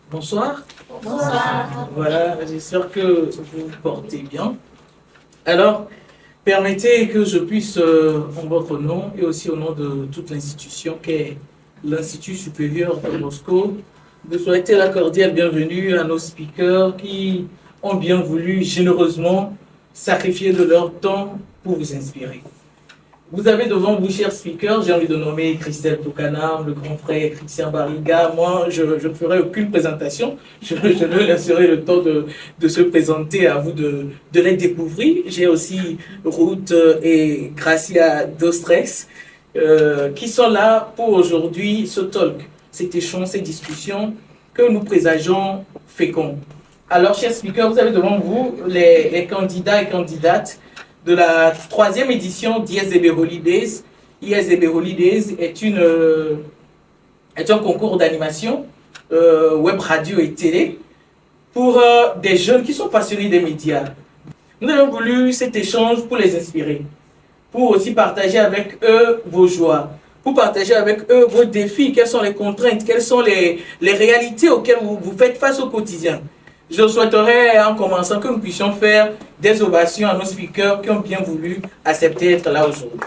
Bonsoir. Bonsoir. Voilà, j'espère que vous vous portez bien. Alors, permettez que je puisse, en votre nom et aussi au nom de toute l'institution qu'est l'Institut supérieur de Moscou, de souhaiter la cordiale bienvenue à nos speakers qui ont bien voulu généreusement sacrifier de leur temps pour vous inspirer. Vous avez devant vous, chers speakers, j'ai envie de nommer Christelle Toukanam, le grand frère Christian Barriga. Moi, je ne ferai aucune présentation. Je leur laisserai le temps de se présenter, à vous de les découvrir. J'ai aussi Ruth et Gracia Dostres qui sont là pour aujourd'hui ce talk, cet échange, cette discussion que nous présageons féconds. Alors, chers speakers, vous avez devant vous les candidats et candidates de la 3e édition d'ISDB Holidays. ISDB Holidays est un concours d'animation, web, radio et télé pour des jeunes qui sont passionnés des médias. Nous avons voulu cet échange pour les inspirer, pour aussi partager avec eux vos joies, pour partager avec eux vos défis, quelles sont les contraintes, quelles sont les réalités auxquelles vous faites face au quotidien. Je souhaiterais, en commençant, que nous puissions faire des ovations à nos speakers qui ont bien voulu accepter d'être là aujourd'hui.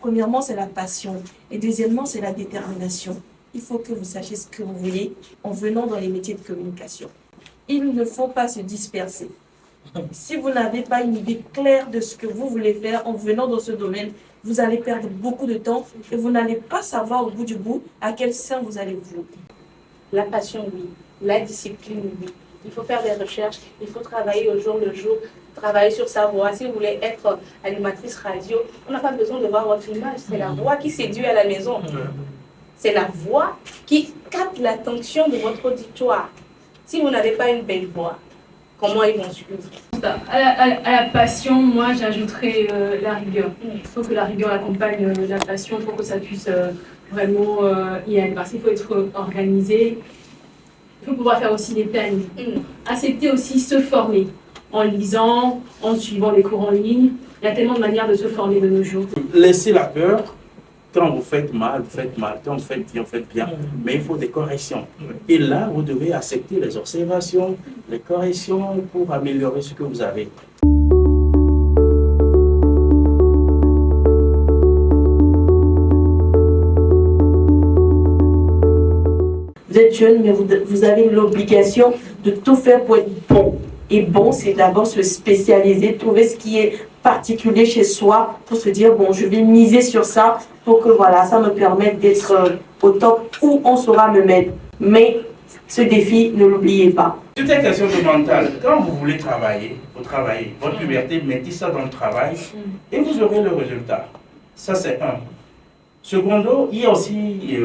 Premièrement, c'est la passion. Et deuxièmement, c'est la détermination. Il faut que vous sachiez ce que vous voulez en venant dans les métiers de communication. Il ne faut pas se disperser. Si vous n'avez pas une idée claire de ce que vous voulez faire en venant dans ce domaine, vous allez perdre beaucoup de temps et vous n'allez pas savoir au bout du bout à quel sein vous allez vous. La passion, oui. La discipline, oui. Il faut faire des recherches, il faut travailler au jour le jour, travailler sur sa voix. Si vous voulez être animatrice radio, on n'a pas besoin de voir votre image. C'est la voix qui séduit à la maison. C'est la voix qui capte l'attention de votre auditoire. Si vous n'avez pas une belle voix, comment ils vont suivre? À la passion, moi j'ajouterais la rigueur. Il faut que la rigueur accompagne la passion pour que ça puisse vraiment y aller. Parce qu'il faut être organisé, il faut pouvoir faire aussi des plannings. Accepter aussi se former en lisant, en suivant les cours en ligne. Il y a tellement de manières de se former de nos jours. Laissez la peur. Quand vous faites mal, vous faites mal. Quand vous faites bien. Mais il faut des corrections. Et là, vous devez accepter les observations, les corrections pour améliorer ce que vous avez. Vous êtes jeune, mais vous avez l'obligation de tout faire pour être bon. Et bon, c'est d'abord se spécialiser, trouver ce qui est particulier chez soi pour se dire, bon, je vais miser sur ça pour que voilà, ça me permette d'être au top où on saura me mettre. Mais ce défi, ne l'oubliez pas. Tout est question de mental. Quand vous voulez travailler, vous travaillez. Votre puberté, mettez ça dans le travail et vous aurez le résultat. Ça, c'est un. Secondo, il y a aussi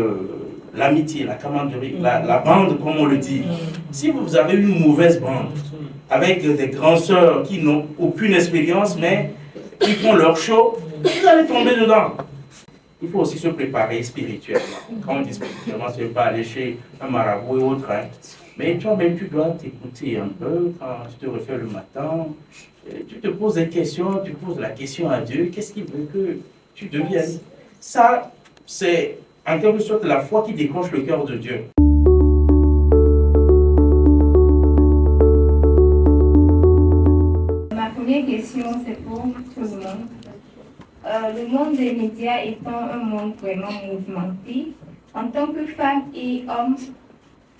l'amitié, la camaraderie, la bande, comme on le dit. Si vous avez une mauvaise bande, avec des grands sœurs qui n'ont aucune expérience, mais qui font leur show, vous allez tomber dedans. Il faut aussi se préparer spirituellement. Quand on dit spirituellement, ce n'est pas aller chez un marabout et autres. Hein. Mais toi-même, tu dois t'écouter un peu quand tu te refais le matin. Tu te poses des questions, tu poses la question à Dieu. Qu'est-ce qu'il veut que tu deviennes? Ça, c'est en quelque sorte la foi qui décroche le cœur de Dieu. Ma première question, c'est pour tout le monde. Le monde des médias étant un monde vraiment mouvementé, en tant que femme et homme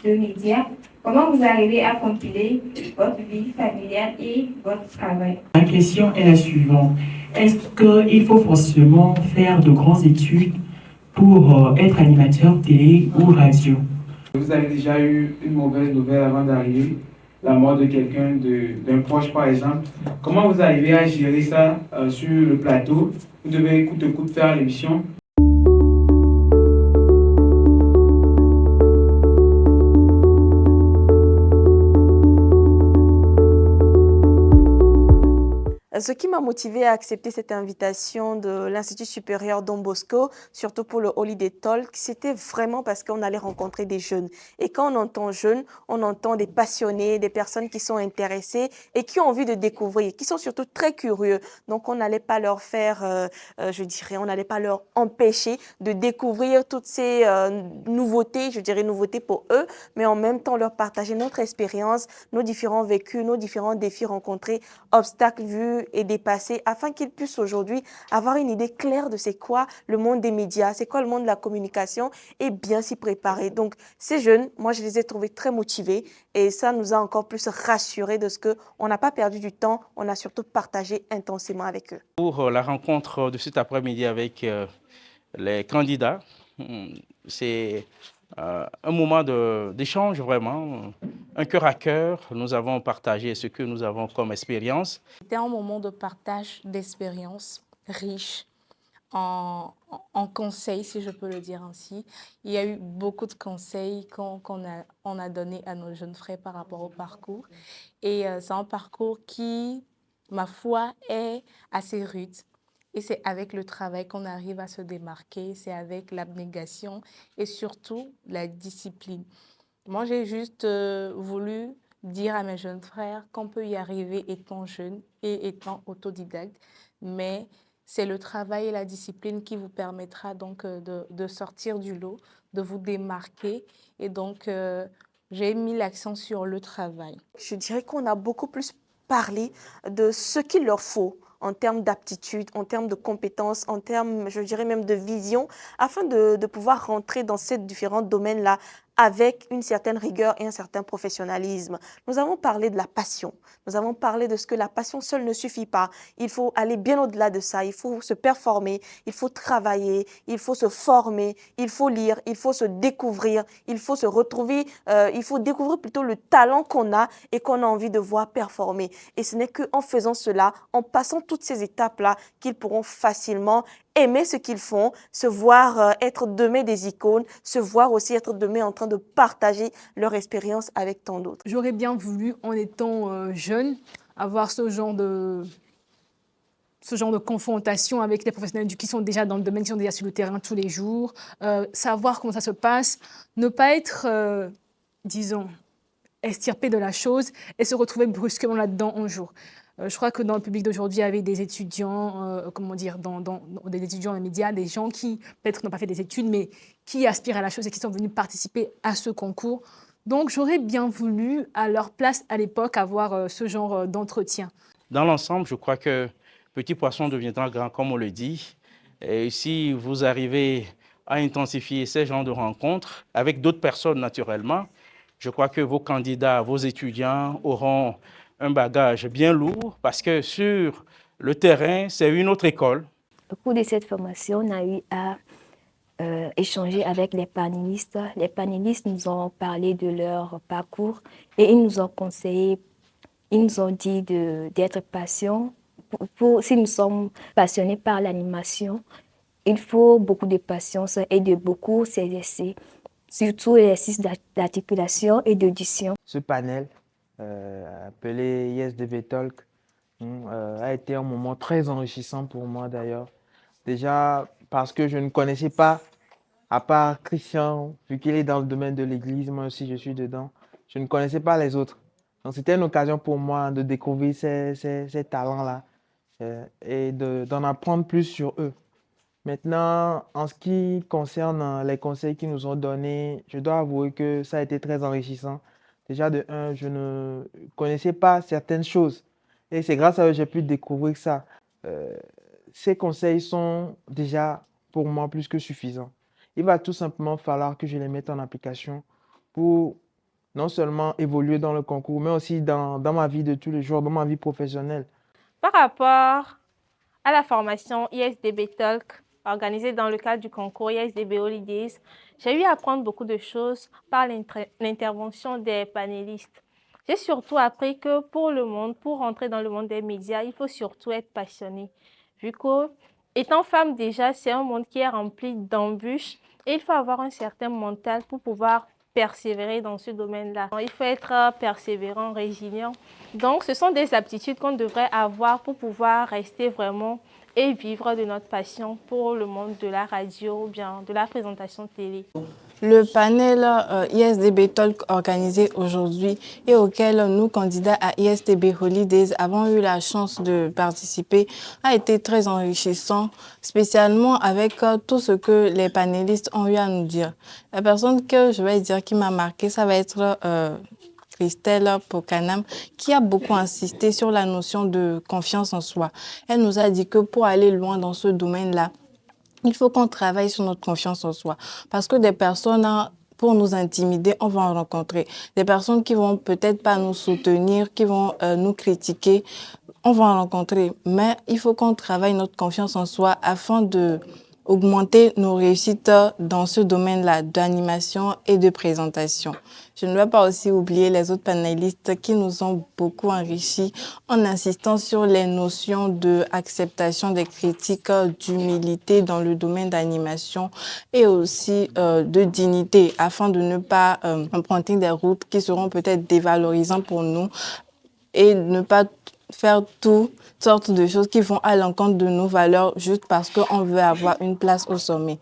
de médias, comment vous arrivez à compiler votre vie familiale et votre travail? La question est la suivante. Est-ce qu'il faut forcément faire de grandes études pour être animateur télé ou radio? Vous avez déjà eu une mauvaise nouvelle avant d'arriver, la mort de quelqu'un, d'un proche par exemple. Comment vous arrivez à gérer ça sur le plateau? Vous devez coûte que coûte faire l'émission. Ce qui m'a motivée à accepter cette invitation de l'Institut supérieur Don Bosco, surtout pour le Holiday Talk, c'était vraiment parce qu'on allait rencontrer des jeunes. Et quand on entend jeunes, on entend des passionnés, des personnes qui sont intéressées et qui ont envie de découvrir, qui sont surtout très curieux. Donc, on n'allait pas leur faire, je dirais, on n'allait pas leur empêcher de découvrir toutes ces nouveautés, je dirais nouveautés pour eux, mais en même temps leur partager notre expérience, nos différents vécus, nos différents défis rencontrés, obstacles vus et dépassés, afin qu'ils puissent aujourd'hui avoir une idée claire de c'est quoi le monde des médias, c'est quoi le monde de la communication et bien s'y préparer. Donc, ces jeunes, moi, je les ai trouvés très motivés et ça nous a encore plus rassurés de ce qu'on n'a pas perdu du temps, on a surtout partagé intensément avec eux. Pour la rencontre de cet après-midi avec les candidats, c'est un moment d'échange vraiment, un cœur à cœur. Nous avons partagé ce que nous avons comme expérience. C'était un moment de partage d'expériences riche en conseils, si je peux le dire ainsi. Il y a eu beaucoup de conseils qu'on a donnés à nos jeunes frères par rapport au parcours. Et c'est un parcours qui, ma foi, est assez rude. Et c'est avec le travail qu'on arrive à se démarquer, c'est avec l'abnégation et surtout la discipline. Moi, j'ai juste voulu dire à mes jeunes frères qu'on peut y arriver étant jeune et étant autodidacte, mais c'est le travail et la discipline qui vous permettra donc de sortir du lot, de vous démarquer. Et donc, j'ai mis l'accent sur le travail. Je dirais qu'on a beaucoup plus parlé de ce qu'il leur faut en termes d'aptitude, en termes de compétences, en termes, je dirais même de vision, afin de pouvoir rentrer dans ces différents domaines-là avec une certaine rigueur et un certain professionnalisme. Nous avons parlé de la passion. Nous avons parlé de ce que la passion seule ne suffit pas. Il faut aller bien au-delà de ça. Il faut se performer, il faut travailler, il faut se former, il faut lire, il faut se découvrir, il faut se retrouver, il faut découvrir plutôt le talent qu'on a et qu'on a envie de voir performer. Et ce n'est qu'en faisant cela, en passant toutes ces étapes-là, qu'ils pourront facilement aimer ce qu'ils font, se voir être demain des icônes, se voir aussi être demain en train de partager leur expérience avec tant d'autres. J'aurais bien voulu, en étant jeune, avoir ce genre de confrontation avec les professionnels qui sont déjà dans le domaine, qui sont déjà sur le terrain tous les jours, savoir comment ça se passe, ne pas être, disons, extirpé de la chose et se retrouver brusquement là-dedans un jour. Je crois que dans le public d'aujourd'hui, il y avait des étudiants, des étudiants dans les médias, des gens qui peut-être n'ont pas fait des études, mais qui aspirent à la chose et qui sont venus participer à ce concours. Donc, j'aurais bien voulu, à leur place à l'époque, avoir ce genre d'entretien. Dans l'ensemble, je crois que petit poisson deviendra grand, comme on le dit. Et si vous arrivez à intensifier ces genres de rencontres avec d'autres personnes naturellement, je crois que vos candidats, vos étudiants auront un bagage bien lourd parce que sur le terrain, c'est une autre école. Au cours de cette formation, on a eu à échanger avec les panélistes. Les panélistes nous ont parlé de leur parcours et ils nous ont conseillé, ils nous ont dit d'être patients. Si nous sommes passionnés par l'animation, il faut beaucoup de patience et de beaucoup s'exercer, surtout l'exercice d'articulation et d'audition. Ce panel, appelé YesDB Talk, a été un moment très enrichissant pour moi d'ailleurs. Déjà parce que je ne connaissais pas, à part Christian, vu qu'il est dans le domaine de l'église, moi aussi je suis dedans, je ne connaissais pas les autres. Donc c'était une occasion pour moi de découvrir ces talents-là et d'en apprendre plus sur eux. Maintenant, en ce qui concerne les conseils qu'ils nous ont donnés, je dois avouer que ça a été très enrichissant. Déjà, de un, je ne connaissais pas certaines choses. Et c'est grâce à eux que j'ai pu découvrir ça. Ces conseils sont déjà, pour moi, plus que suffisants. Il va tout simplement falloir que je les mette en application pour non seulement évoluer dans le concours, mais aussi dans ma vie de tous les jours, dans ma vie professionnelle. Par rapport à la formation YesDB Talk, organisée dans le cadre du concours YesDB Holidays, j'ai eu à apprendre beaucoup de choses par l'intervention des panélistes. J'ai surtout appris que pour rentrer dans le monde des médias, il faut surtout être passionné. Vu que, étant femme déjà, c'est un monde qui est rempli d'embûches et il faut avoir un certain mental pour pouvoir persévérer dans ce domaine-là. Il faut être persévérant, résilient. Donc, ce sont des aptitudes qu'on devrait avoir pour pouvoir rester vraiment et vivre de notre passion pour le monde de la radio ou bien de la présentation télé. Le panel ISDB Talk organisé aujourd'hui et auquel nous, candidats à ISDB Holidays, avons eu la chance de participer a été très enrichissant, spécialement avec tout ce que les panélistes ont eu à nous dire. La personne que je vais dire qui m'a marqué, ça va être Christelle Pokanam, qui a beaucoup insisté sur la notion de confiance en soi. Elle nous a dit que pour aller loin dans ce domaine-là, il faut qu'on travaille sur notre confiance en soi. Parce que des personnes, pour nous intimider, on va en rencontrer. Des personnes qui vont peut-être pas nous soutenir, qui vont nous critiquer, on va en rencontrer. Mais il faut qu'on travaille notre confiance en soi afin de augmenter nos réussites dans ce domaine-là d'animation et de présentation. Je ne dois pas aussi oublier les autres panélistes qui nous ont beaucoup enrichis en insistant sur les notions d'acceptation des critiques, d'humilité dans le domaine d'animation et aussi de dignité afin de ne pas emprunter des routes qui seront peut-être dévalorisantes pour nous et ne pas faire toutes sortes de choses qui vont à l'encontre de nos valeurs juste parce qu'on veut avoir une place au sommet.